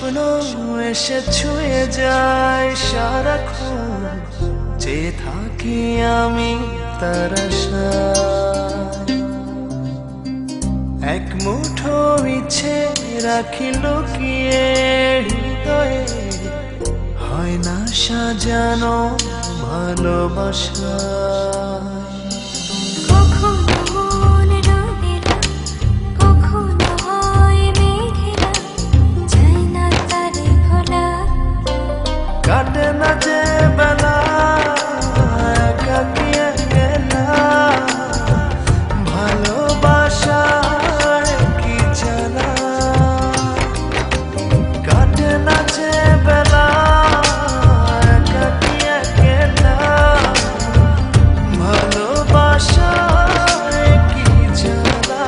স্বপ্ন এসে ছুঁয়ে যায় সারাক্ষণ, চেয়ে থাকি আমি তার আশায়। এক মুঠো ইচ্ছে রাখি লুকিয়ে হৃদয়ে, হয় না সাজানো ভালোবাসা। কাটে না যে বেলা একাকী একলা, ভালোবাসার কি জ্বালা। কাটে না যে বেলা একাকী একলা, ভালোবাসার কি জ্বালা।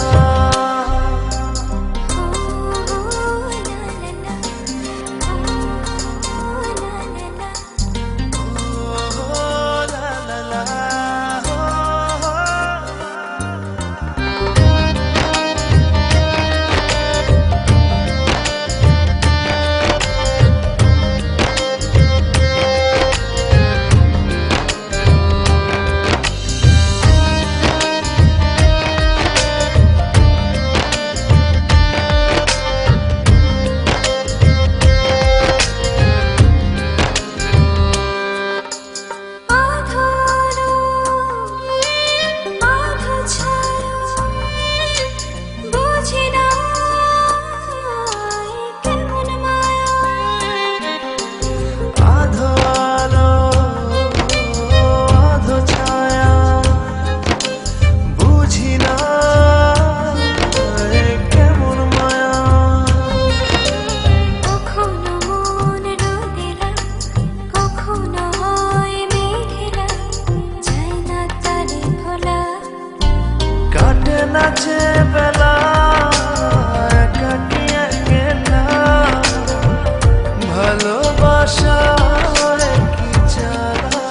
কাটে না যে বেলা একাকী একলা, ভালোবাসার কি জ্বালা।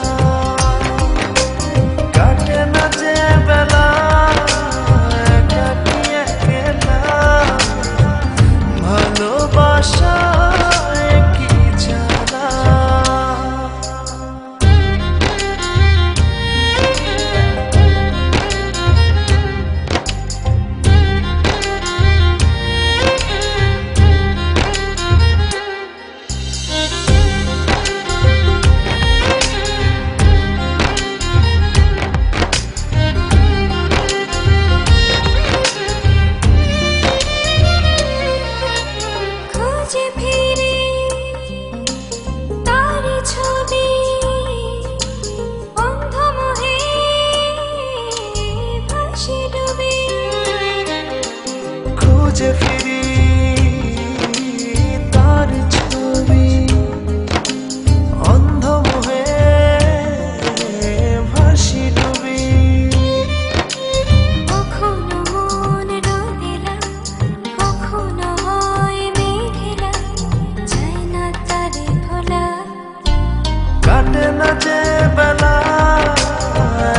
কাটে না যে বেলা একাকী একলা, ভালোবাসার কি জ্বালা। খুঁজে ফিরি তার ছবি, অন্ধ মোহে ভাসি ডুবি। কখনো মন রোদেলা, কখনো হয় মেঘেলা, যায় না তারে ভোলা। কাটে না যে বেলা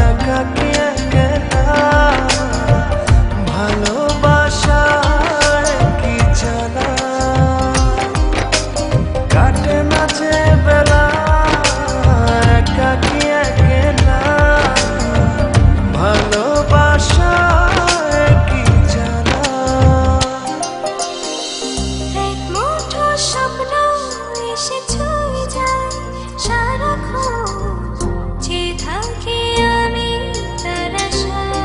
একাকী একলা, ভালোবাসার কি জ্বালা। কাটে না যে বেলা একাকী একলা, ভালোবাসার কি জ্বালা। এক মুঠো স্বপ্ন এসে ছুঁয়ে যায় সারাক্ষণ, চেয়ে থাকি আমি তার আশায়।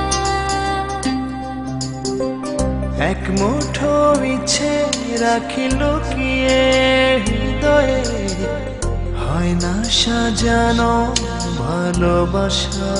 এক মুঠো ইচ্ছে রাখি লুকিয়ে হৃদয়ে, হয় না সাজানো ভালোবাসা।